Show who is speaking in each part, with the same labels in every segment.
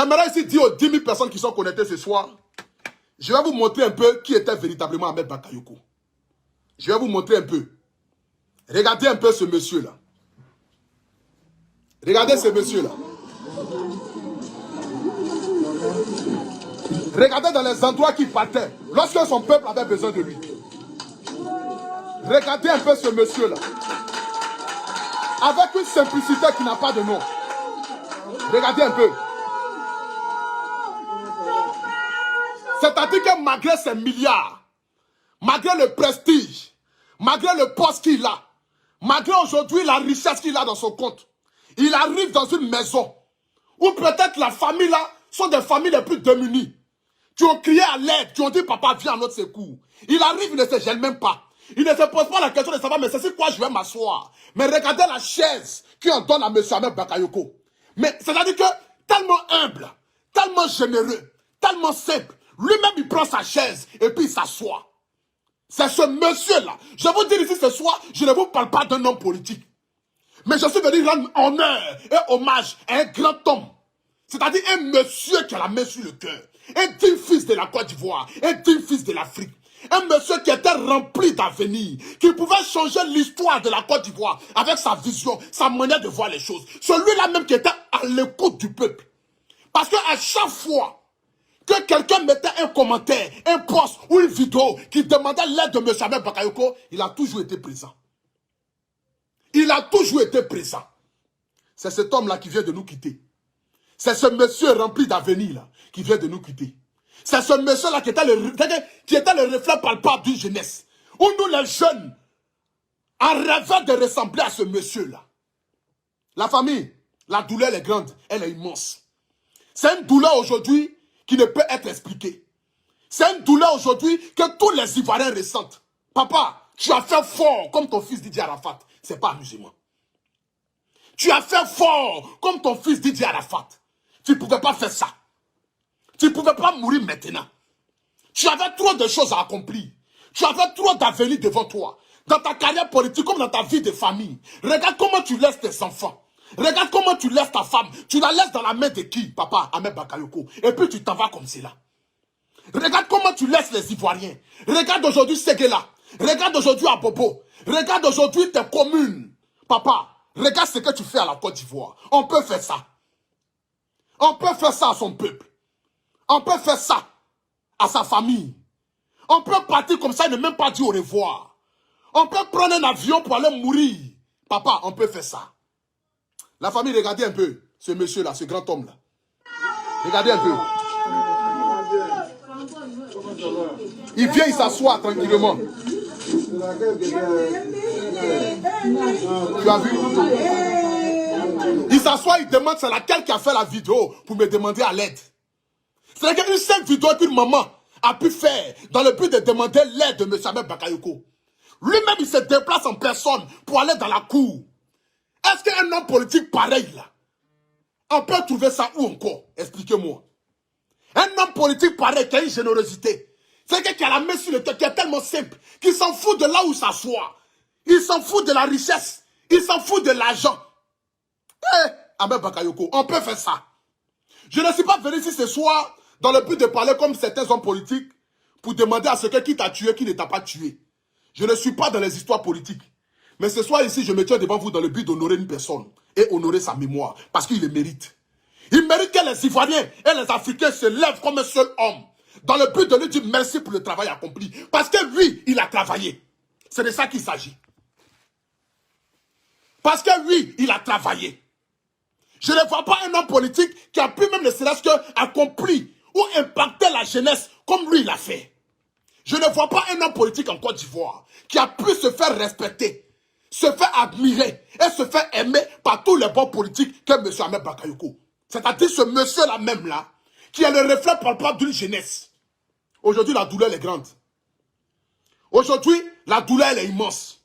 Speaker 1: J'aimerais ici dire aux 10 000 personnes qui sont connectées ce soir, je vais vous montrer un peu qui était véritablement Ahmed Bakayoko. Je vais vous montrer un peu. Regardez un peu ce monsieur-là. Regardez ce monsieur-là. Regardez dans les endroits qu'il partait, lorsque son peuple avait besoin de lui. Regardez un peu ce monsieur-là. Avec une simplicité qui n'a pas de nom. Regardez un peu. C'est-à-dire que malgré ses milliards, malgré le prestige, malgré le poste qu'il a, malgré aujourd'hui la richesse qu'il a dans son compte, il arrive dans une maison où peut-être la famille là sont des familles les plus démunies. Qui ont crié à l'aide, qui ont dit papa viens à notre secours. Il arrive, il ne se gêne même pas. Il ne se pose pas la question de savoir mais c'est sur quoi je vais m'asseoir. Mais regardez la chaise qu'on donne à M. Ahmed Bakayoko. Mais c'est-à-dire que tellement humble, tellement généreux, tellement simple, lui-même il prend sa chaise et puis il s'assoit. C'est ce monsieur-là. Je vous dis ici ce soir, je ne vous parle pas d'un homme politique. Mais je suis venu rendre honneur et hommage à un grand homme. C'est-à-dire un monsieur qui a la main sur le cœur. Un digne fils de la Côte d'Ivoire. Un digne fils de l'Afrique. Un monsieur qui était rempli d'avenir. Qui pouvait changer l'histoire de la Côte d'Ivoire avec sa vision, sa manière de voir les choses. Celui-là même qui était à l'écoute du peuple. Parce qu'à chaque fois que quelqu'un mettait un commentaire, un post ou une vidéo qui demandait l'aide de M. Ahmed Bakayoko, il a toujours été présent. Il a toujours été présent. C'est cet homme-là qui vient de nous quitter. C'est ce monsieur rempli d'avenir là qui vient de nous quitter. C'est ce monsieur-là qui était le reflet palpable d'une jeunesse. Où nous les jeunes, en rêvant de ressembler à ce monsieur-là. La famille, la douleur elle est grande, elle est immense. C'est une douleur aujourd'hui qui ne peut être expliquée. C'est une douleur aujourd'hui que tous les Ivoiriens ressentent. Papa, tu as fait fort comme ton fils Didier Arafat. C'est pas amusement. Tu as fait fort comme ton fils Didier Arafat. Tu ne pouvais pas faire ça. Tu ne pouvais pas mourir maintenant. Tu avais trop de choses à accomplir. Tu avais trop d'avenir devant toi. Dans ta carrière politique comme dans ta vie de famille. Regarde comment tu laisses tes enfants. Regarde comment tu laisses ta femme. Tu la laisses dans la main de qui, papa, Ahmed Bakayoko. Et puis tu t'en vas comme cela. Regarde comment tu laisses les Ivoiriens. Regarde aujourd'hui Séguéla. Regarde aujourd'hui Abobo. Regarde aujourd'hui tes communes. Papa, regarde ce que tu fais à la Côte d'Ivoire. On peut faire ça. On peut faire ça à son peuple. On peut faire ça à sa famille. On peut partir comme ça et ne même pas dire au revoir. On peut prendre un avion pour aller mourir. Papa, on peut faire ça. La famille, regardez un peu ce monsieur-là, ce grand homme-là. Regardez un peu. Il vient, il s'assoit tranquillement. Tu as vu? Il s'assoit, il demande c'est laquelle qui a fait la vidéo pour me demander à l'aide. C'est une simple vidéo qu'une maman a pu faire dans le but de demander l'aide de M. Ahmed Bakayoko. Lui-même, il se déplace en personne pour aller dans la cour. Est-ce qu'un homme politique pareil là, on peut trouver ça où encore? Expliquez-moi. Un homme politique pareil qui a une générosité. C'est quelqu'un qui a la main sur le cœur, qui est tellement simple, qui s'en fout de là où il s'assoit. Il s'en fout de la richesse. Il s'en fout de l'argent. Eh, Ahmed Bakayoko, on peut faire ça. Je ne suis pas venu ici ce soir dans le but de parler comme certains hommes politiques pour demander à ce qui t'a tué, qui ne t'a pas tué. Je ne suis pas dans les histoires politiques. Mais ce soir ici, je me tiens devant vous dans le but d'honorer une personne et honorer sa mémoire parce qu'il le mérite. Il mérite que les Ivoiriens et les Africains se lèvent comme un seul homme dans le but de lui dire merci pour le travail accompli. Parce que lui, il a travaillé. C'est de ça qu'il s'agit. Parce que lui, il a travaillé. Je ne vois pas un homme politique qui a pu même ne serait-ce qu'accomplir ou impacter la jeunesse comme lui l'a fait. Je ne vois pas un homme politique en Côte d'Ivoire qui a pu se faire respecter, se faire admirer et se faire aimer par tous les bons politiques que M. Ahmed Bakayoko. C'est-à-dire ce monsieur-là même là, qui est le reflet palpable d'une jeunesse. Aujourd'hui, la douleur est grande. Aujourd'hui, la douleur elle est immense.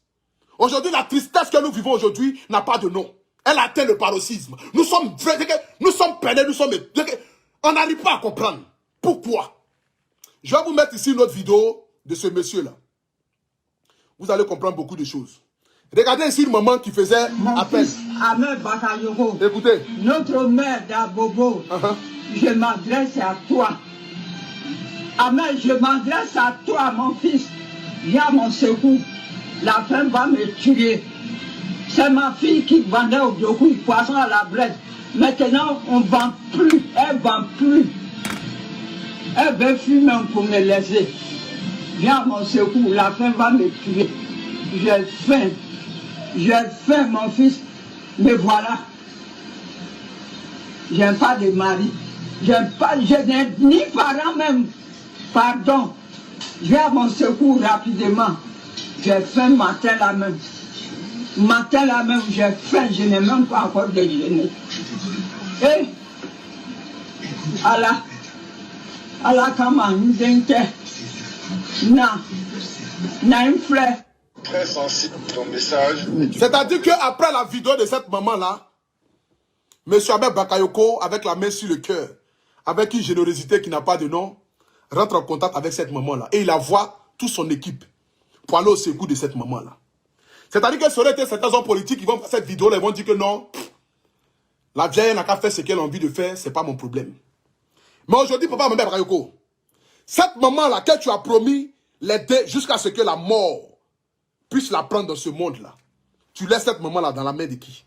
Speaker 1: Aujourd'hui, la tristesse que nous vivons aujourd'hui n'a pas de nom. Elle atteint le paroxysme. Nous sommes peinés, on n'arrive pas à comprendre. Pourquoi? Je vais vous mettre ici une autre vidéo de ce monsieur-là. Vous allez comprendre beaucoup de choses. Regardez ici une maman qui faisait appel
Speaker 2: Ahmed Bakayoko.
Speaker 1: Écoutez.
Speaker 2: Notre mère d'Abobo. Je m'adresse à toi. Ahmed, je m'adresse à toi, mon fils. Viens à mon secours. La faim va me tuer. C'est ma fille qui vendait au Biokou, poisson à la brette. Maintenant, on ne vend plus. Elle ne vend plus. Elle veut fumer pour me laisser. Viens à mon secours. La faim va me tuer. J'ai faim. J'ai faim, mon fils. Mais voilà. Je n'ai pas de mari. Je n'ai ni parents même. Pardon. Viens à mon secours rapidement. J'ai faim matin la même. Matin la même, j'ai faim. Je n'ai même pas encore déjeuné. Et Allah kama n'dente na un frère.
Speaker 3: Très sensible ton message.
Speaker 1: C'est-à-dire qu'après la vidéo de cette maman-là, M. Ahmed Bakayoko, avec la main sur le cœur, avec une générosité qui n'a pas de nom, rentre en contact avec cette maman-là. Et il envoie toute son équipe pour aller au secours de cette maman-là. C'est-à-dire que ça aurait été certains hommes politiques qui vont faire cette vidéo-là, ils vont dire que non, la vieille n'a qu'à faire ce qu'elle a envie de faire, c'est pas mon problème. Mais aujourd'hui, papa Ahmed Bakayoko, cette maman-là que tu as promis l'aider jusqu'à ce que la mort puisse la prendre dans ce monde-là, tu laisses cette maman-là dans la main de qui?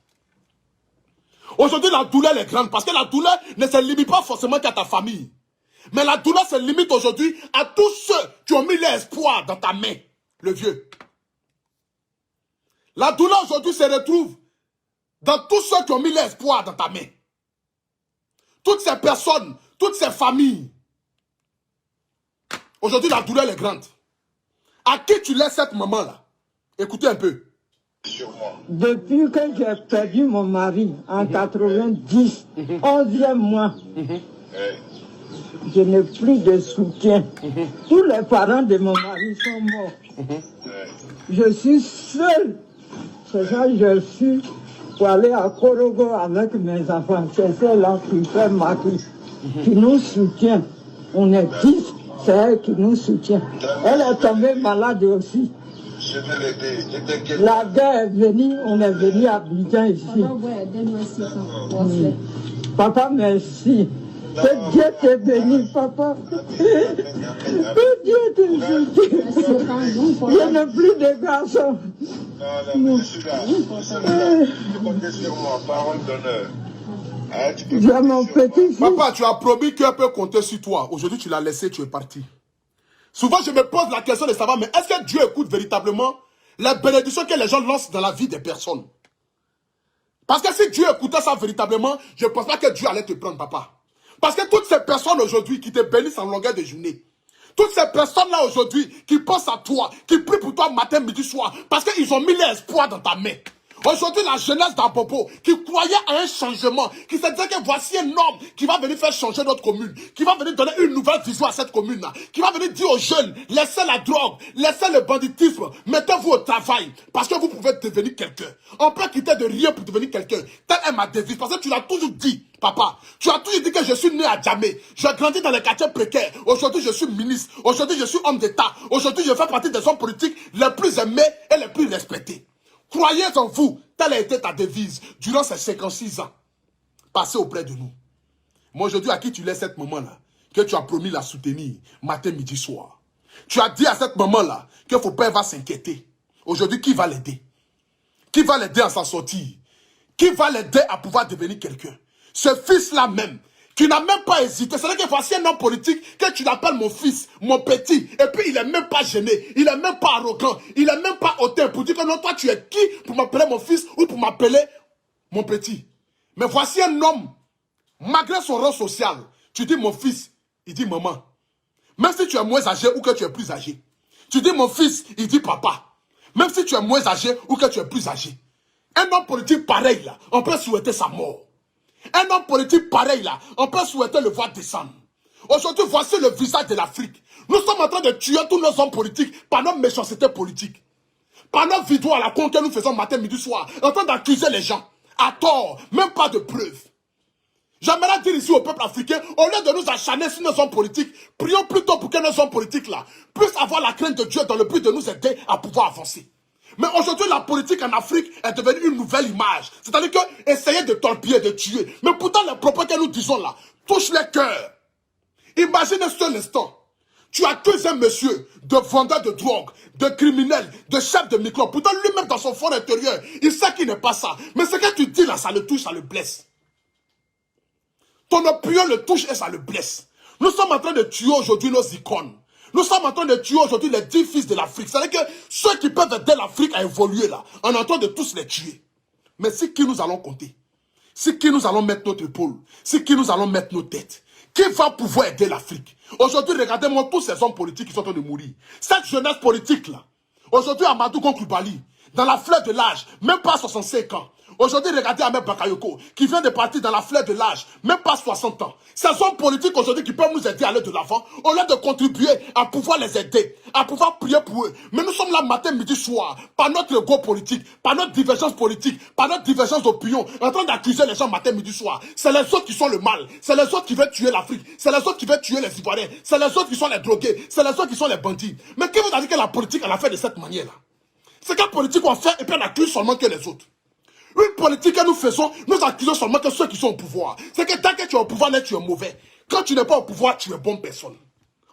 Speaker 1: Aujourd'hui, la douleur est grande parce que la douleur ne se limite pas forcément qu'à ta famille. Mais la douleur se limite aujourd'hui à tous ceux qui ont mis l'espoir dans ta main, le vieux. La douleur aujourd'hui se retrouve dans tous ceux qui ont mis l'espoir dans ta main. Toutes ces personnes, toutes ces familles. Aujourd'hui, la douleur est grande. À qui tu laisses cette maman-là? Écoutez un peu.
Speaker 2: Depuis que j'ai perdu mon mari en 90, 11e mois, je n'ai plus de soutien. Tous les parents de mon mari sont morts. Je suis seule. C'est ça que je suis pour aller à Korogo avec mes enfants. C'est celle-là qui fait Maki, qui nous soutient. On est 10, c'est elle qui nous soutient. Elle est tombée malade aussi.
Speaker 3: Je vais l'aider.
Speaker 2: La guerre est venue, on est venu à Abidjan ici. Papa, merci. Que Dieu te bénisse, papa. Que Dieu te bénisse. Il n'y a plus de garçons.
Speaker 3: Non, je suis là. Tu comptes sur moi, parole d'honneur.
Speaker 2: J'ai mon petit-fils.
Speaker 1: Papa, tu as promis qu'elle peut compter sur toi. Aujourd'hui, tu l'as laissé, tu es parti. Souvent, je me pose la question de savoir, mais est-ce que Dieu écoute véritablement les bénédictions que les gens lancent dans la vie des personnes? Parce que si Dieu écoutait ça véritablement, je ne pense pas que Dieu allait te prendre, papa. Parce que toutes ces personnes aujourd'hui qui te bénissent en longueur de journée, toutes ces personnes-là aujourd'hui qui pensent à toi, qui prient pour toi matin, midi, soir, parce qu'ils ont mis l'espoir dans ta main. Aujourd'hui, la jeunesse d'Abobo, qui croyait à un changement, qui se disait que voici un homme qui va venir faire changer notre commune, qui va venir donner une nouvelle vision à cette commune-là, qui va venir dire aux jeunes, laissez la drogue, laissez le banditisme, mettez-vous au travail, parce que vous pouvez devenir quelqu'un. On peut quitter de rien pour devenir quelqu'un. Telle est ma devise, parce que tu l'as toujours dit, papa. Tu as toujours dit que je suis né à Djamé. J'ai grandi dans les quartiers précaires. Aujourd'hui, je suis ministre. Aujourd'hui, je suis homme d'État. Aujourd'hui, je fais partie des hommes politiques les plus aimés et les plus respectés. Croyez en vous, telle a été ta devise durant ces 56 ans. Passez auprès de nous. Moi, aujourd'hui, à qui tu laisses cette maman-là, que tu as promis la soutenir matin, midi, soir. Tu as dit à cette maman-là que faut pas va s'inquiéter. Aujourd'hui, qui va l'aider? Qui va l'aider à s'en sortir? Qui va l'aider à pouvoir devenir quelqu'un? Ce fils-là même, qui n'a même pas hésité. C'est-à-dire que voici un homme politique que tu l'appelles mon fils, mon petit. Et puis il n'est même pas gêné, il n'est même pas arrogant, il n'est même pas hautain pour dire que non, toi tu es qui pour m'appeler mon fils ou pour m'appeler mon petit. Mais voici un homme, malgré son rang social, tu dis mon fils, il dit maman. Même si tu es moins âgé ou que tu es plus âgé. Tu dis mon fils, il dit papa. Même si tu es moins âgé ou que tu es plus âgé. Un homme politique pareil là, on peut souhaiter sa mort. Un homme politique pareil là, on peut souhaiter le voir descendre. Aujourd'hui, voici le visage de l'Afrique. Nous sommes en train de tuer tous nos hommes politiques par nos méchancetés politiques. Par nos vidéos à la con que nous faisons matin, midi, soir. En train d'accuser les gens. À tort, même pas de preuves. J'aimerais dire ici au peuple africain, au lieu de nous acharner sur nos hommes politiques, prions plutôt pour que nos hommes politiques là puissent avoir la crainte de Dieu dans le but de nous aider à pouvoir avancer. Mais aujourd'hui, la politique en Afrique est devenue une nouvelle image. C'est-à-dire que essayer de torpiller, de tuer. Mais pourtant, les propos que nous disons là touchent les cœurs. Imaginez un instant. Tu accuses un monsieur de vendeur de drogue, de criminel, de chef de micro. Pourtant, lui-même, dans son fort intérieur, il sait qu'il n'est pas ça. Mais ce que tu dis là, ça le touche, ça le blesse. Ton opinion le touche et ça le blesse. Nous sommes en train de tuer aujourd'hui nos icônes. Nous sommes en train de tuer aujourd'hui les 10 fils de l'Afrique. C'est-à-dire que ceux qui peuvent aider l'Afrique à évoluer là, on est en train de tous les tuer. Mais c'est qui nous allons compter? C'est qui nous allons mettre notre épaule? C'est qui nous allons mettre nos têtes? Qui va pouvoir aider l'Afrique? Aujourd'hui, regardez-moi tous ces hommes politiques qui sont en train de mourir. Cette jeunesse politique là. Aujourd'hui, Amadou Koulibaly, dans la fleur de l'âge, même pas 65 ans. Aujourd'hui, regardez Ahmed Bakayoko, qui vient de partir dans la fleur de l'âge, même pas 60 ans. Ces hommes politiques aujourd'hui qui peuvent nous aider à aller de l'avant, au lieu de contribuer à pouvoir les aider, à pouvoir prier pour eux. Mais nous sommes là matin, midi, soir, par notre ego politique, par notre divergence politique, par notre divergence d'opinion, en train d'accuser les gens matin, midi, soir. C'est les autres qui sont le mal, c'est les autres qui veulent tuer l'Afrique, c'est les autres qui veulent tuer les Ivoiriens, c'est les autres qui sont les drogués, c'est les autres qui sont les bandits. Mais qui vous a dit que la politique, elle a fait de cette manière-là? C'est quelle politique on fait et puis on accuse seulement que les autres. Une politique que nous faisons, nous accusons seulement que ceux qui sont au pouvoir. C'est que tant que tu es au pouvoir, tu es mauvais. Quand tu n'es pas au pouvoir, tu es bonne personne.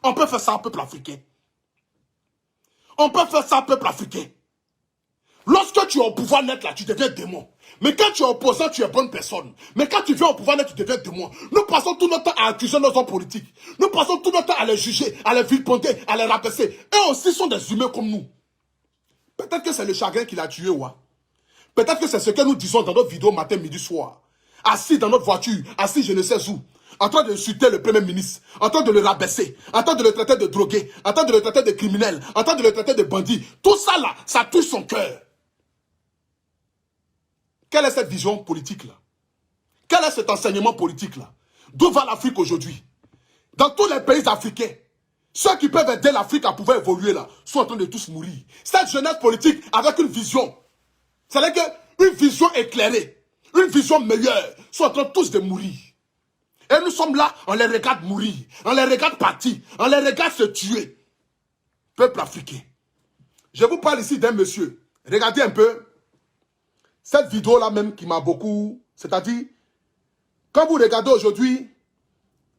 Speaker 1: On peut faire ça au peuple africain. On peut faire ça au peuple africain. Lorsque tu es au pouvoir net, là, tu deviens démon. Mais quand tu es opposant, tu es bonne personne. Mais quand tu viens au pouvoir net, tu deviens démon. Nous passons tout notre temps à accuser nos hommes politiques. Nous passons tout notre temps à les juger, à les vilipender, à les rabaisser. Eux aussi sont des humains comme nous. Peut-être que c'est le chagrin qui l'a tué, ouais. Peut-être que c'est ce que nous disons dans notre vidéo matin, midi, soir. Assis dans notre voiture, assis je ne sais où, en train d'insulter le Premier ministre, en train de le rabaisser, en train de le traiter de drogué, en train de le traiter de criminel, en train de le traiter de bandit. Tout ça là, ça touche son cœur. Quelle est cette vision politique-là? Quel est cet enseignement politique-là? D'où va l'Afrique aujourd'hui? Dans tous les pays africains, ceux qui peuvent aider l'Afrique à pouvoir évoluer là, sont en train de tous mourir. Cette jeunesse politique avec une vision, c'est-à-dire qu'une vision éclairée, une vision meilleure, sont en train tous de mourir. Et nous sommes là, on les regarde mourir, on les regarde partir, on les regarde se tuer. Peuple africain. Je vous parle ici d'un monsieur. Regardez un peu cette vidéo-là même qui m'a beaucoup... C'est-à-dire, quand vous regardez aujourd'hui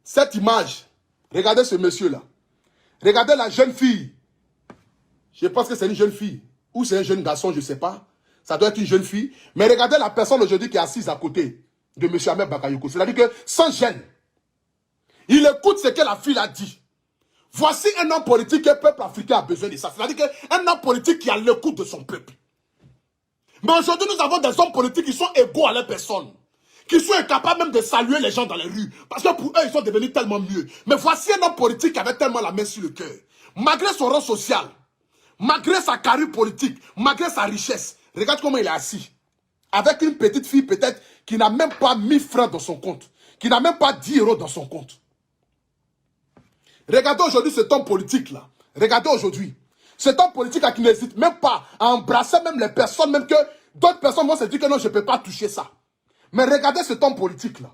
Speaker 1: cette image, regardez ce monsieur-là. Regardez la jeune fille. Je pense que c'est une jeune fille. Ou c'est un jeune garçon, je ne sais pas. Ça doit être une jeune fille. Mais regardez la personne aujourd'hui qui est assise à côté de M. Ahmed Bakayoko. C'est-à-dire que sans gêne, il écoute ce que la fille a dit. Voici un homme politique que le peuple africain a besoin de ça. C'est-à-dire qu'un homme politique qui a l'écoute de son peuple. Mais aujourd'hui, nous avons des hommes politiques qui sont égaux à leur personne. Qui sont incapables même de saluer les gens dans les rues. Parce que pour eux, ils sont devenus tellement mieux. Mais voici un homme politique qui avait tellement la main sur le cœur. Malgré son rang social, malgré sa carrière politique, malgré sa richesse, regarde comment il est assis. Avec une petite fille peut-être qui n'a même pas 1000 francs dans son compte. Qui n'a même pas 10 euros dans son compte. Regardez aujourd'hui cet homme politique-là. Regardez aujourd'hui. Cet homme politique-là qui n'hésite même pas à embrasser même les personnes, même que d'autres personnes vont se dire que non, je ne peux pas toucher ça. Mais regardez cet homme politique-là.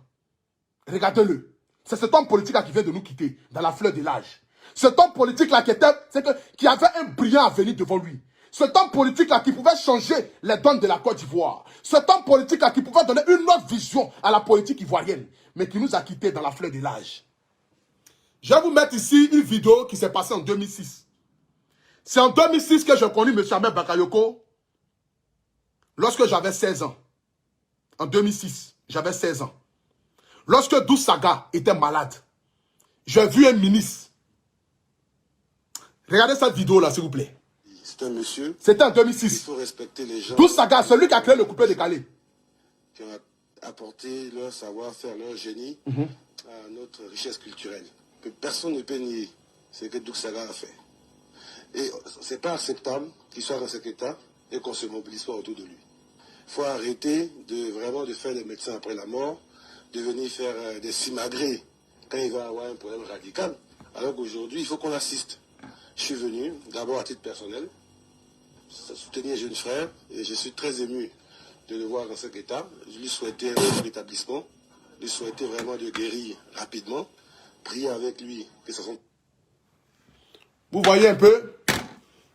Speaker 1: Regardez-le. C'est cet homme politique-là qui vient de nous quitter, dans la fleur de l'âge. Cet homme politique-là qui avait un brillant avenir devant lui. Cet homme politique-là qui pouvait changer les donnes de la Côte d'Ivoire. Cet homme politique-là qui pouvait donner une autre vision à la politique ivoirienne, mais qui nous a quittés dans la fleur de l'âge. Je vais vous mettre ici une vidéo qui s'est passée en 2006. C'est en 2006 que j'ai connu M. Ahmed Bakayoko lorsque j'avais 16 ans. En 2006, j'avais 16 ans. Lorsque Dou Saga était malade, j'ai vu un ministre. Regardez cette vidéo-là, s'il vous plaît.
Speaker 4: C'est un monsieur.
Speaker 1: C'était en 2006.
Speaker 4: Il faut respecter les gens.
Speaker 1: Dou Saga, celui qui a créé le couplet de Calais.
Speaker 4: Qui ont apporté leur savoir-faire, leur génie à notre richesse culturelle. Que personne ne peut nier ce que Dou Saga a fait. Et ce n'est pas acceptable qu'il soit dans cet état et qu'on ne se mobilise pas autour de lui. Il faut arrêter de faire des médecins après la mort, de venir faire des simagrées quand il va avoir un problème radical. Alors qu'aujourd'hui, il faut qu'on assiste. Je suis venu, d'abord à titre personnel, soutenir un jeune frère, et je suis très ému de le voir dans cet état. Je lui souhaitais un rétablissement, lui souhaitais vraiment de guérir rapidement, prier avec lui que ça soit...
Speaker 1: Vous voyez un peu?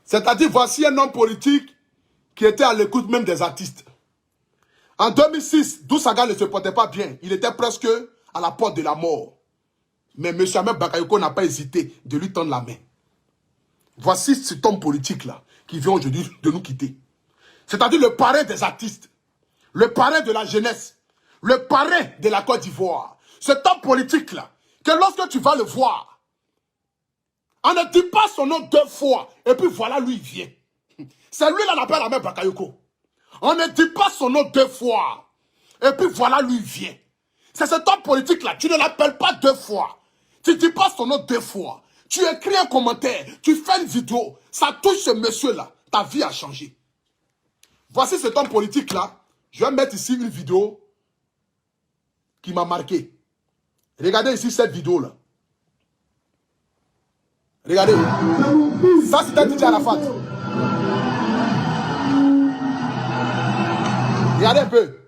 Speaker 1: C'est-à-dire, voici un homme politique qui était à l'écoute même des artistes. En 2006, Dousaga ne se portait pas bien. Il était presque à la porte de la mort. Mais M. Ahmed Bakayoko n'a pas hésité de lui tendre la main. Voici cet homme politique-là qui vient aujourd'hui de nous quitter. C'est-à-dire le parrain des artistes, le parrain de la jeunesse, le parrain de la Côte d'Ivoire. Cet homme politique-là, que lorsque tu vas le voir, on ne dit pas son nom 2 fois, et puis voilà, lui, il vient. C'est lui-là l'appelle Ahmed Bakayoko. On ne dit pas son nom 2 fois, et puis voilà, lui, il vient. C'est cet homme politique-là, tu ne l'appelles pas 2 fois. Tu ne dis pas son nom 2 fois. Tu écris un commentaire, tu fais une vidéo, ça touche ce monsieur-là, ta vie a changé. Voici cet homme politique-là, je vais mettre ici une vidéo qui m'a marqué. Regardez ici cette vidéo-là. Regardez. Ça, c'est un DJ Arafat. Regardez un peu.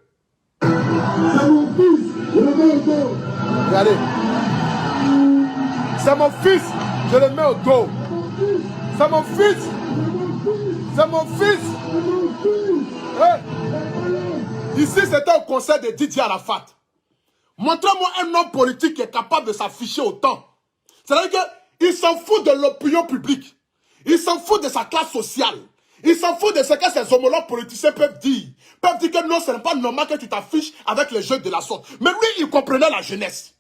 Speaker 1: Regardez. C'est mon fils. Je le mets au dos. C'est mon fils. C'est mon fils. Hey. Ici, c'était au concert de Didier Arafat. Montrez-moi un homme politique qui est capable de s'afficher autant. C'est-à-dire qu'il s'en fout de l'opinion publique. Il s'en fout de sa classe sociale. Il s'en fout de ce que ses homologues politiciens peuvent dire. Peuvent dire que non, ce n'est pas normal que tu t'affiches avec les jeunes de la sorte. Mais lui, il comprenait la jeunesse.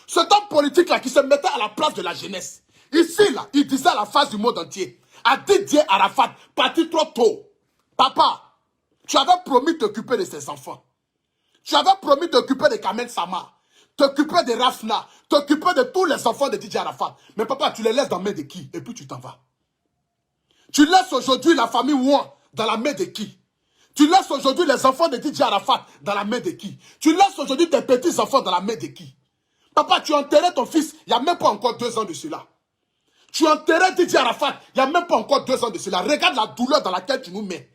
Speaker 1: Cet homme politique-là qui se mettait à la place de la jeunesse. Ici, là, il disait à la face du monde entier, à Didier Arafat, parti trop tôt. Papa, tu avais promis de t'occuper de ses enfants. Tu avais promis de t'occuper de Kamel Sama, t'occuper de Rafna, t'occuper de tous les enfants de Didier Arafat. Mais papa, tu les laisses dans la main de qui? Et puis tu t'en vas. Tu laisses aujourd'hui la famille Ouan dans la main de qui? Tu laisses aujourd'hui les enfants de Didier Arafat dans la main de qui? Tu laisses aujourd'hui tes petits-enfants dans la main de qui? Papa, tu enterrais ton fils, il n'y a même pas encore 2 ans de cela. Tu enterrais Didier Arafat, il n'y a même pas encore 2 ans de cela. Regarde la douleur dans laquelle tu nous mets.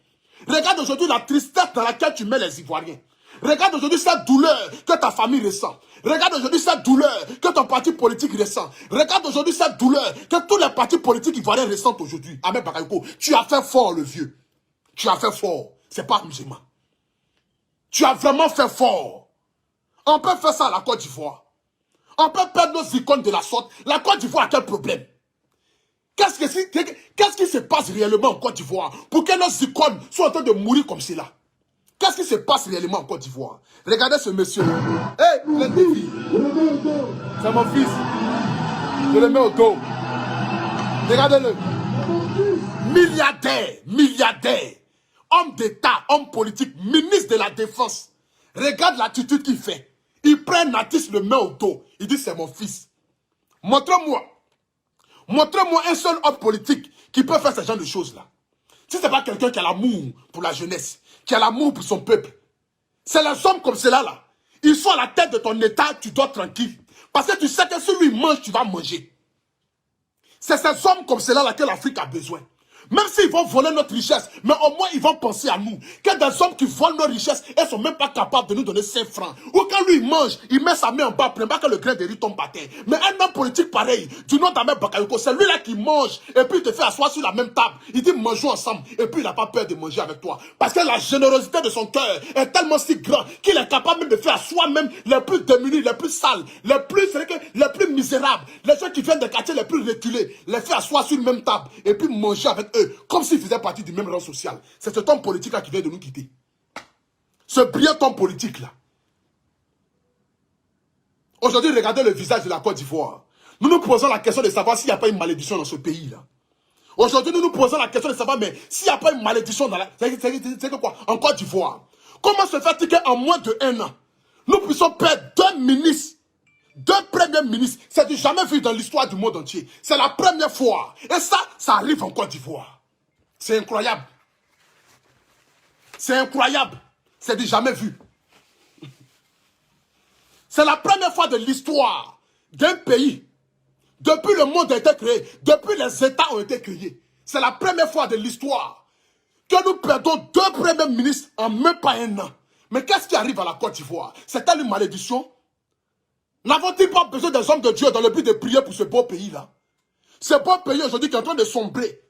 Speaker 1: Regarde aujourd'hui la tristesse dans laquelle tu mets les Ivoiriens. Regarde aujourd'hui cette douleur que ta famille ressent. Regarde aujourd'hui cette douleur que ton parti politique ressent. Regarde aujourd'hui cette douleur que tous les partis politiques ivoiriens ressentent aujourd'hui. Ahmed Bakayoko, tu as fait fort le vieux. Tu as fait fort. C'est pas musulman. Tu as vraiment fait fort. On peut faire ça à la Côte d'Ivoire. On peut perdre nos icônes de la sorte. La Côte d'Ivoire a quel problème? Qu'est-ce qui se passe réellement en Côte d'Ivoire pour que nos icônes soient en train de mourir comme cela? Qu'est-ce qui se passe réellement en Côte d'Ivoire? Regardez ce monsieur. Hey, plein de filles. C'est mon fils. Je le mets au dos. Regardez-le. Milliardaire, milliardaire. Homme d'État, homme politique, ministre de la Défense. Regarde l'attitude qu'il fait. Il prend un artiste, le met au dos. Il dit c'est mon fils. Montre-moi. Montre-moi un seul homme politique qui peut faire ce genre de choses-là. Si ce n'est pas quelqu'un qui a l'amour pour la jeunesse, qui a l'amour pour son peuple. C'est les hommes comme cela là. Ils sont à la tête de ton état, tu dois tranquille. Parce que tu sais que si lui mange, tu vas manger. C'est ces hommes comme cela là que l'Afrique a besoin. Même s'ils vont voler notre richesse, mais au moins ils vont penser à nous. Que des hommes qui volent nos richesses, ils ne sont même pas capables de nous donner 5 francs. Ou quand lui il mange, il met sa main en bas, pas que le grain de riz tombe par terre. Mais un homme politique pareil, du nom d'Ahmed Bakayoko, c'est lui là qui mange, et puis il te fait asseoir sur la même table. Il dit mangeons ensemble, et puis il n'a pas peur de manger avec toi. Parce que la générosité de son cœur est tellement si grande qu'il est capable même de faire à soi-même les plus démunis, les plus sales, les plus misérables, les gens qui viennent des quartiers les plus reculés, les faire asseoir sur une même table, et puis manger avec eux, comme s'ils faisaient partie du même rang social. C'est cet homme politique-là qui vient de nous quitter. Ce brillant homme politique-là. Aujourd'hui, regardez le visage de la Côte d'Ivoire. Nous nous posons la question de savoir s'il n'y a pas une malédiction dans ce pays-là. Aujourd'hui, nous nous posons la question de savoir, mais s'il n'y a pas une malédiction dans la... C'est que quoi? En Côte d'Ivoire. Comment se fait-il qu'en moins de 1 an, nous puissions perdre 2 ministres, 2 premiers ministres? C'est du jamais vu dans l'histoire du monde entier. C'est la première fois. Et ça arrive en Côte d'Ivoire. C'est incroyable. C'est incroyable. C'est du jamais vu. C'est la première fois de l'histoire d'un pays, depuis le monde a été créé, depuis les États ont été créés. C'est la première fois de l'histoire que nous perdons 2 premiers ministres en même pas 1 an. Mais qu'est-ce qui arrive à la Côte d'Ivoire? C'est-elle une malédiction? N'avons-ils pas besoin des hommes de Dieu dans le but de prier pour ce beau pays-là? Ce beau pays aujourd'hui qui est en train de sombrer.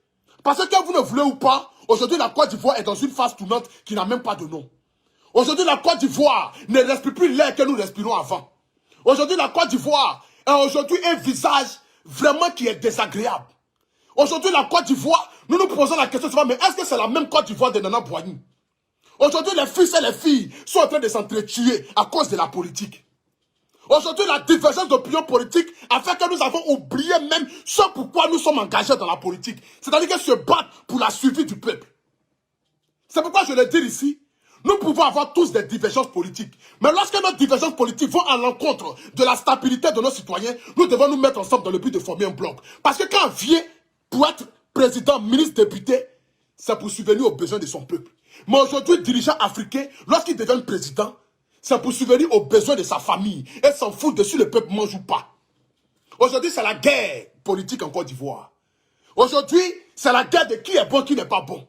Speaker 1: Parce que vous ne voulez ou pas, Aujourd'hui, la Côte d'Ivoire est dans une phase tournante qui n'a même pas de nom. Aujourd'hui, la Côte d'Ivoire ne respire plus l'air que nous respirons avant. Aujourd'hui, la Côte d'Ivoire a aujourd'hui un visage vraiment qui est désagréable. Aujourd'hui, la Côte d'Ivoire, nous nous posons la question, mais est-ce que c'est la même Côte d'Ivoire de Nana Boigny? Aujourd'hui, les fils et les filles sont en train de s'entretuer à cause de la politique. Aujourd'hui, la divergence d'opinion politique a fait que nous avons oublié même ce pourquoi nous sommes engagés dans la politique. C'est-à-dire que se battre pour la survie du peuple. C'est pourquoi je le dis ici, nous pouvons avoir tous des divergences politiques. Mais lorsque nos divergences politiques vont à l'encontre de la stabilité de nos citoyens, nous devons nous mettre ensemble dans le but de former un bloc. Parce que quand on vient pour être président, ministre, député, c'est pour subvenir aux besoins de son peuple. Mais aujourd'hui, dirigeant africain, lorsqu'il devient président, c'est pour subvenir aux besoins de sa famille et s'en foutre de si le peuple mange ou pas. Aujourd'hui, c'est la guerre politique en Côte d'Ivoire. Aujourd'hui, c'est la guerre de qui est bon, qui n'est pas bon.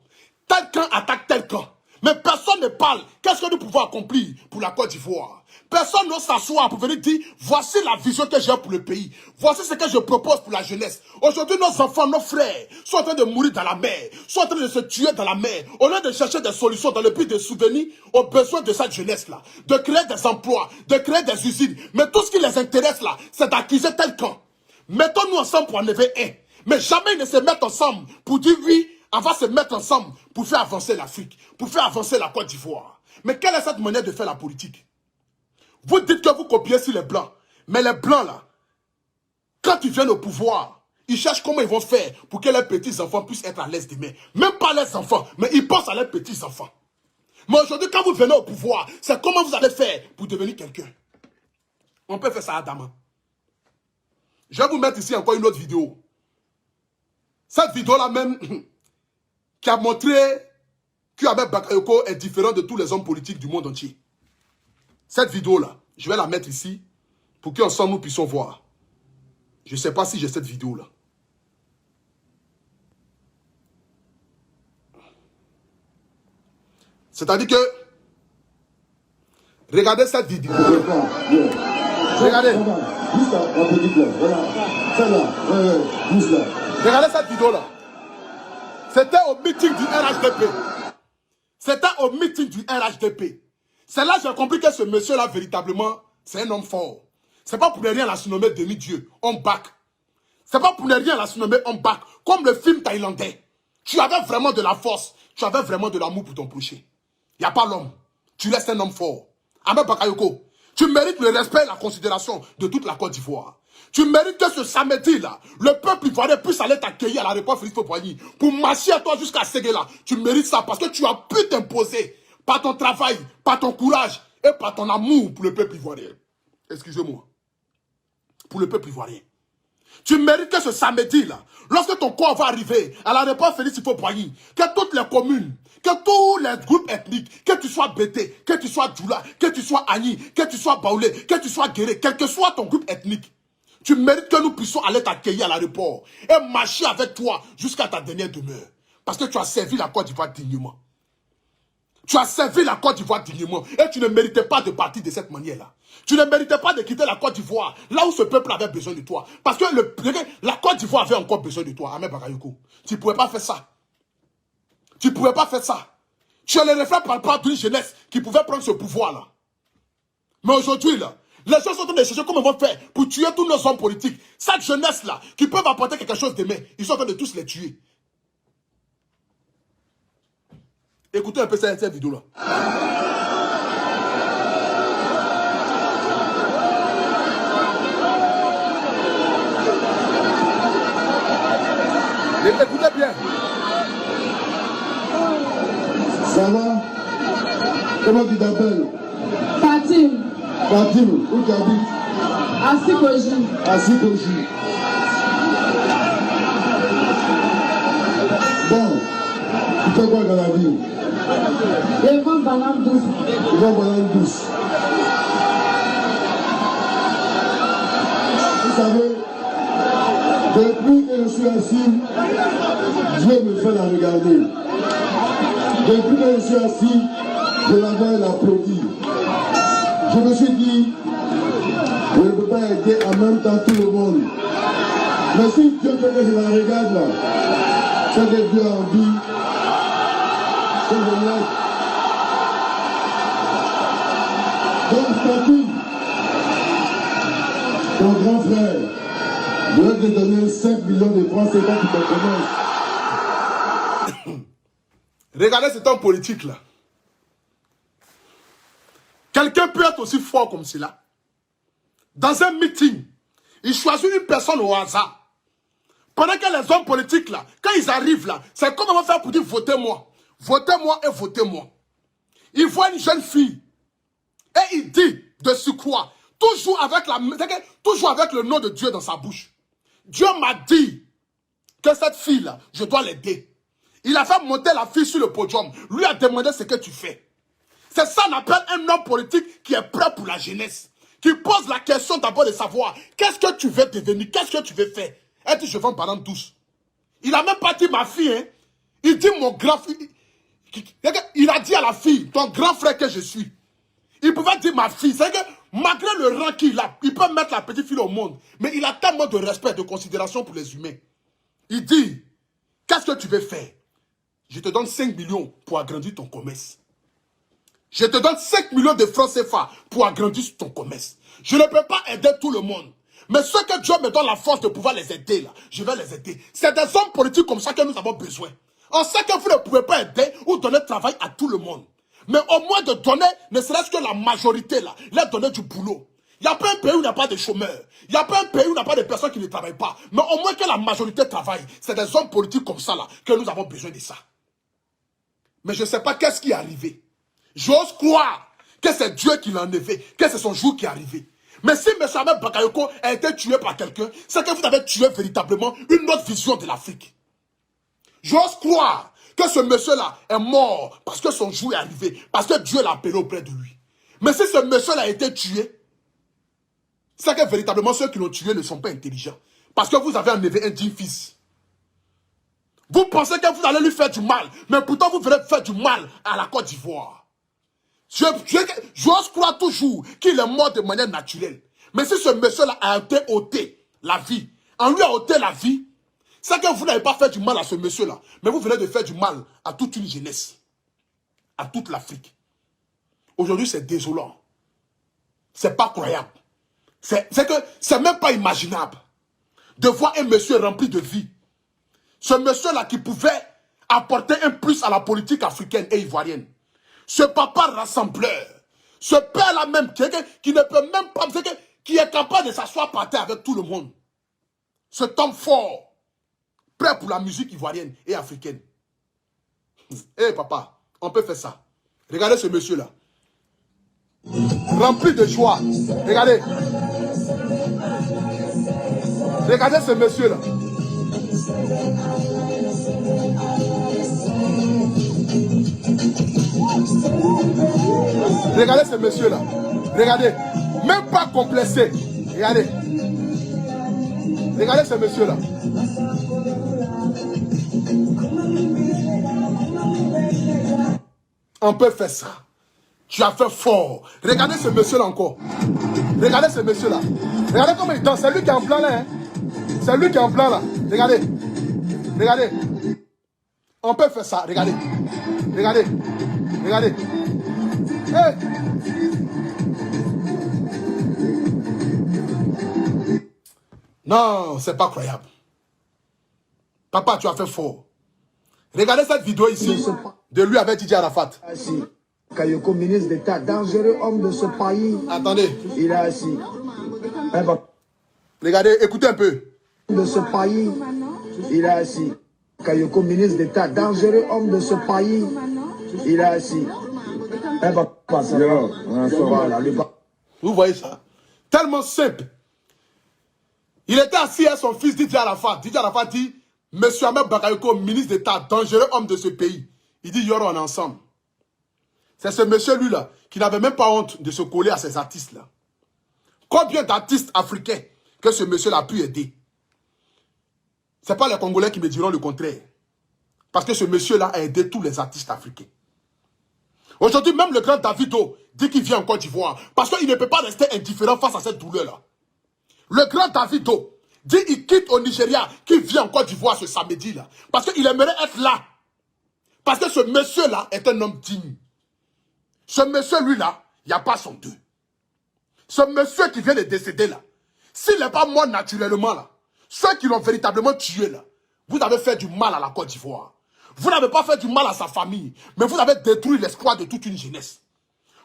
Speaker 1: Tel camp attaque tel camp. Mais personne ne parle. Qu'est-ce que nous pouvons accomplir pour la Côte d'Ivoire? Personne n'ose s'asseoir pour venir dire, voici la vision que j'ai pour le pays. Voici ce que je propose pour la jeunesse. Aujourd'hui, nos enfants, nos frères sont en train de mourir dans la mer, sont en train de se tuer dans la mer. Au lieu de chercher des solutions dans le but de souvenir aux besoins de cette jeunesse-là, de créer des emplois, de créer des usines. Mais tout ce qui les intéresse là, c'est d'accuser tel camp. Mettons-nous ensemble pour enlever un. Mais jamais ils ne se mettent ensemble pour dire oui, on va se mettre ensemble pour faire avancer l'Afrique, pour faire avancer la Côte d'Ivoire. Mais quelle est cette manière de faire la politique? Vous dites que vous copiez sur les Blancs. Mais les Blancs, là, quand ils viennent au pouvoir, ils cherchent comment ils vont faire pour que leurs petits-enfants puissent être à l'aise demain. Même pas les enfants, mais ils pensent à leurs petits-enfants. Mais aujourd'hui, quand vous venez au pouvoir, c'est comment vous allez faire pour devenir quelqu'un. On peut faire ça à Dama. Je vais vous mettre ici encore une autre vidéo. Cette vidéo-là même, qui a montré qu'Ahmed Bakayoko est différent de tous les hommes politiques du monde entier. Cette vidéo-là, je vais la mettre ici pour qu'ensemble nous puissions voir. Je ne sais pas si j'ai cette vidéo-là. C'est-à-dire que, regardez cette vidéo. Regardez. Regardez cette vidéo-là. C'était au meeting du RHDP. C'était au meeting du RHDP. C'est là que j'ai compris que ce monsieur-là, véritablement, c'est un homme fort. C'est pas pour ne rien la surnommer demi-dieu, homme back. C'est pas pour ne rien la surnommer homme back. Comme le film thaïlandais. Tu avais vraiment de la force. Tu avais vraiment de l'amour pour ton prochain. Il n'y a pas l'homme. Tu restes un homme fort. Ahmed Bakayoko, tu mérites le respect et la considération de toute la Côte d'Ivoire. Tu mérites que ce samedi-là, le peuple ivoirien puisse aller t'accueillir à l'aéroport Félix Houphouët-Boigny pour marcher à toi jusqu'à Séguéla. Tu mérites ça parce que tu as pu t'imposer par ton travail, par ton courage et par ton amour pour le peuple ivoirien. Excusez-moi. Pour le peuple ivoirien. Tu mérites que ce samedi-là, lorsque ton corps va arriver à l'aéroport Félix Houphouët-Boigny, que toutes les communes, que tous les groupes ethniques, que tu sois Bété, que tu sois Djoula, que tu sois Agni, que tu sois Baoulé, que tu sois Guéré, quel que soit ton groupe ethnique, tu mérites que nous puissions aller t'accueillir à l'aéroport et marcher avec toi jusqu'à ta dernière demeure. Parce que tu as servi la Côte d'Ivoire dignement. Tu as servi la Côte d'Ivoire dignement et tu ne méritais pas de partir de cette manière-là. Tu ne méritais pas de quitter la Côte d'Ivoire là où ce peuple avait besoin de toi. Parce que la Côte d'Ivoire avait encore besoin de toi, Ahmed Bakayoko. Tu ne pouvais pas faire ça. Tu ne pouvais pas faire ça. Tu es le reflet palpable d'une jeunesse qui pouvait prendre ce pouvoir-là. Mais aujourd'hui, là, les gens sont en train de chercher comment ils vont faire pour tuer tous nos hommes politiques. Cette jeunesse-là, qui peuvent apporter quelque chose demain, ils sont en train de tous les tuer. Écoutez un peu cette vidéo-là. Écoutez bien.
Speaker 3: Ça va? Comment tu t'appelles?
Speaker 2: Fatim,
Speaker 3: Fatim, où tu habites?
Speaker 2: à Sikoji.
Speaker 3: À Sikoji. Bon, tu fais quoi dans la vie?
Speaker 2: Je vends banane douce.
Speaker 3: Tu vas banane douce. Vous savez, depuis que je suis assis, Dieu me fait la regarder. Depuis que je suis assis, je la vois et l'applaudis. Je me suis dit, je ne peux pas aider en même temps tout le monde. Mais si Dieu fait que je la regarde là, c'est que Dieu a envie que je l'aide. Donc, Tati, ton grand frère, je vais te donner 5 millions de francs, c'est toi qui te connais.
Speaker 1: Regardez cet homme politique là. Quelqu'un peut être aussi fort comme cela. Dans un meeting, il choisit une personne au hasard. Pendant que les hommes politiques là, quand ils arrivent là, c'est comme on va faire pour dire votez-moi. Votez-moi et votez-moi. Il voit une jeune fille. Et il dit de surcroît, toujours avec le nom de Dieu dans sa bouche. Dieu m'a dit que cette fille là, je dois l'aider. Il a fait monter la fille sur le podium. Lui a demandé ce que tu fais. C'est ça qu'on appelle un homme politique qui est prêt pour la jeunesse. Qui pose la question d'abord de savoir qu'est-ce que tu veux devenir, qu'est-ce que tu veux faire. Elle dit je veux une banane douce. Il n'a même pas dit ma fille. Hein. Il dit mon grand frère. Il a dit à la fille, ton grand frère que je suis. Il pouvait dire ma fille. C'est que malgré le rang qu'il a, il peut mettre la petite fille au monde. Mais il a tellement de respect, de considération pour les humains. Il dit, qu'est-ce que tu veux faire? Je te donne 5 millions pour agrandir ton commerce. Je te donne 5 millions de francs CFA pour agrandir ton commerce. Je ne peux pas aider tout le monde. Mais ceux que Dieu me donne la force de pouvoir les aider, là, je vais les aider. C'est des hommes politiques comme ça que nous avons besoin. On sait que vous ne pouvez pas aider ou donner travail à tout le monde. Mais au moins de donner, ne serait-ce que la majorité, là, leur donner du boulot. Il n'y a pas un pays où il n'y a pas de chômeurs. Il n'y a pas un pays où il n'y a pas de personnes qui ne travaillent pas. Mais au moins que la majorité travaille. C'est des hommes politiques comme ça, là, que nous avons besoin de ça. Mais je ne sais pas qu'est-ce qui est arrivé. J'ose croire que c'est Dieu qui l'a enlevé, que c'est son jour qui est arrivé. Mais si M. Ahmed Bakayoko a été tué par quelqu'un, c'est que vous avez tué véritablement une autre vision de l'Afrique. J'ose croire que ce monsieur-là est mort parce que son jour est arrivé, parce que Dieu l'a appelé auprès de lui. Mais si ce monsieur-là a été tué, c'est que véritablement ceux qui l'ont tué ne sont pas intelligents. Parce que vous avez enlevé un digne fils. Vous pensez que vous allez lui faire du mal, mais pourtant vous venez faire du mal à la Côte d'Ivoire. J'ose croire toujours qu'il est mort de manière naturelle. Mais si ce monsieur-là a été ôté la vie, on lui a ôté la vie, c'est que vous n'avez pas fait du mal à ce monsieur-là, mais vous venez de faire du mal à toute une jeunesse, à toute l'Afrique. Aujourd'hui, c'est désolant. C'est pas croyable. C'est même pas imaginable de voir un monsieur rempli de vie. Ce monsieur-là qui pouvait apporter un plus à la politique africaine et ivoirienne. Ce papa rassembleur, ce père-là même qui ne peut même pas, qui est capable de s'asseoir par terre avec tout le monde. Cet homme fort, prêt pour la musique ivoirienne et africaine. Eh papa, on peut faire ça. Regardez ce monsieur-là. Rempli de joie. Regardez. Regardez ce monsieur-là. Regardez ce monsieur-là. Regardez. Même pas complexé. Regardez. Regardez ce monsieur-là. On peut faire ça. Tu as fait fort. Regardez ce monsieur-là encore. Regardez ce monsieur-là. Regardez comment il danse. C'est lui qui est en blanc là. Hein? C'est lui qui est en blanc là. Regardez. Regardez. On peut faire ça. Regardez. Regardez. Regardez. Hey. Non, c'est pas croyable. Papa, tu as fait fort. Regardez cette vidéo ici de lui avec Didier Arafat.
Speaker 5: Assis. Kayoko, ministre d'État, dangereux homme de ce pays.
Speaker 1: Attendez.
Speaker 5: Il est assis.
Speaker 1: Regardez, écoutez un peu.
Speaker 5: De ce pays, il est assis. Kayoko, ministre d'État, dangereux homme de ce pays. Il est assis.
Speaker 1: Vous voyez ça? Tellement simple. Il était assis à son fils Didier Arafat. Didier Arafat dit, Monsieur Ahmed Bakayoko, ministre d'État, dangereux homme de ce pays. Il dit, Yoro, on est ensemble. C'est ce monsieur, lui-là, qui n'avait même pas honte de se coller à ces artistes-là. Combien d'artistes africains que ce monsieur-là a pu aider? Ce n'est pas les Congolais qui me diront le contraire. Parce que ce monsieur-là a aidé tous les artistes africains. Aujourd'hui, même le grand Davido dit qu'il vient en Côte d'Ivoire. Parce qu'il ne peut pas rester indifférent face à cette douleur-là. Le grand Davido dit qu'il quitte au Nigeria, qu'il vient en Côte d'Ivoire ce samedi-là. Parce qu'il aimerait être là Parce que ce monsieur-là est un homme digne. Ce monsieur, lui-là, il n'y a pas son deux. Ce monsieur qui vient de décéder là, s'il n'est pas mort naturellement là, ceux qui l'ont véritablement tué là, vous avez fait du mal à la Côte d'Ivoire. Vous n'avez pas fait du mal à sa famille, mais vous avez détruit l'espoir de toute une jeunesse.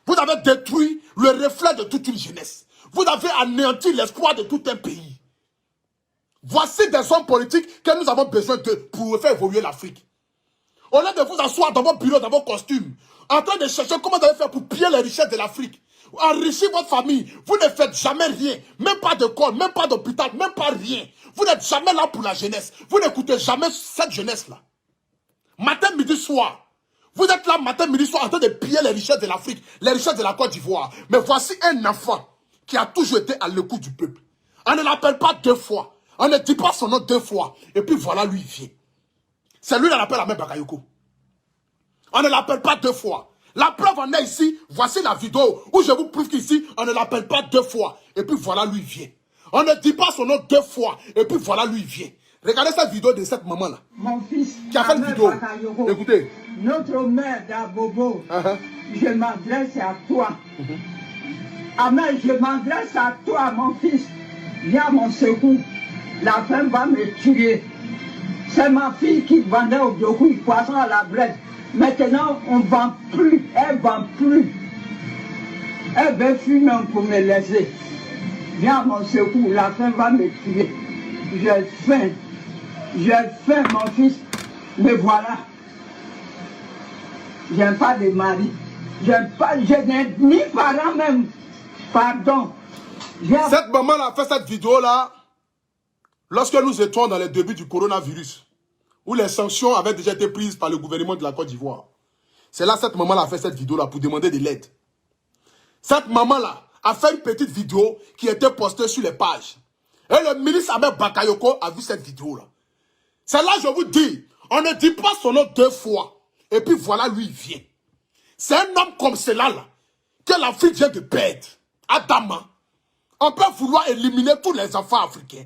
Speaker 1: Vous avez détruit le reflet de toute une jeunesse. Vous avez anéanti l'espoir de tout un pays. Voici des hommes politiques que nous avons besoin de pour faire évoluer l'Afrique. Au lieu de vous asseoir dans vos bureaux, dans vos costumes, en train de chercher comment vous allez faire pour piller les richesses de l'Afrique, enrichir votre famille, vous ne faites jamais rien, même pas d'école, même pas d'hôpital, même pas rien. Vous n'êtes jamais là pour la jeunesse. Vous n'écoutez jamais cette jeunesse-là. Matin, midi, soir. Vous êtes là matin, midi, soir en train de piller les richesses de l'Afrique, les richesses de la Côte d'Ivoire. Mais voici un enfant qui a toujours été à l'écoute du peuple. On ne l'appelle pas deux fois. On ne dit pas son nom deux fois. Et puis voilà, lui, il vient. C'est lui qui l'appelle la mère Bakayoko. On ne l'appelle pas deux fois. La preuve en est ici. Voici la vidéo où je vous prouve qu'ici, on ne l'appelle pas deux fois. Et puis voilà, lui, il vient. On ne dit pas son nom deux fois. Et puis voilà, lui, il vient. Regardez cette vidéo de cette maman-là.
Speaker 2: Mon fils,
Speaker 1: Qui a fait une vidéo.
Speaker 2: Bakayoko,
Speaker 1: Écoutez.
Speaker 2: notre mère d'Abobo, je m'adresse à toi. Amen, je m'adresse à toi, mon fils. Viens à mon secours. La faim va me tuer. C'est ma fille qui vendait au Diokou, le poisson à la braise. Maintenant, on ne vend plus. Elle ne vend plus. Elle veut fumer pour me laisser. Viens à mon secours. La faim va me tuer. J'ai faim. J'ai faim, mon fils. Me voilà. Je n'ai pas de mari. Je n'ai ni parents même. Pardon.
Speaker 1: Cette maman-là a fait cette vidéo-là lorsque nous étions dans les débuts du coronavirus, où les sanctions avaient déjà été prises par le gouvernement de la Côte d'Ivoire. C'est là cette maman-là a fait cette vidéo-là pour demander de l'aide. Cette maman-là a fait une petite vidéo qui était postée sur les pages. Et le ministre Ahmed Bakayoko a vu cette vidéo-là. C'est là, je vous dis, on ne dit pas son nom deux fois. Et puis voilà, lui, il vient. C'est un homme comme cela, là, que l'Afrique vient de perdre. Adama. On peut vouloir éliminer tous les enfants africains.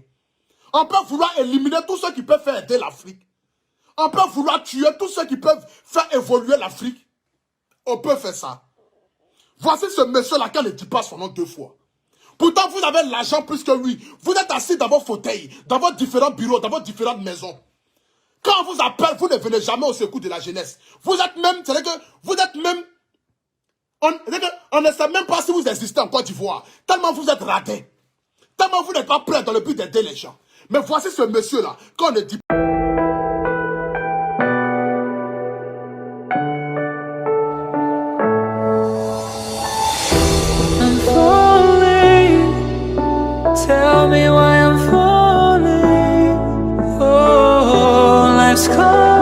Speaker 1: On peut vouloir éliminer tous ceux qui peuvent faire aider l'Afrique. On peut vouloir tuer tous ceux qui peuvent faire évoluer l'Afrique. On peut faire ça. Voici ce monsieur-là qui ne dit pas son nom deux fois. Pourtant, vous avez l'argent plus que lui. Vous êtes assis dans vos fauteuils, dans vos différents bureaux, dans vos différentes maisons. Quand on vous appelle, vous ne venez jamais au secours de la jeunesse. Vous êtes même, c'est-à-dire que vous êtes même, on ne sait même pas si vous existez en Côte d'Ivoire. Tellement vous êtes ratés. Tellement vous n'êtes pas prêts dans le but d'aider les gens. Mais voici ce monsieur-là, qu'on ne dit pas.
Speaker 6: I'm falling. Tell me why I'm falling. Oh, life's calling.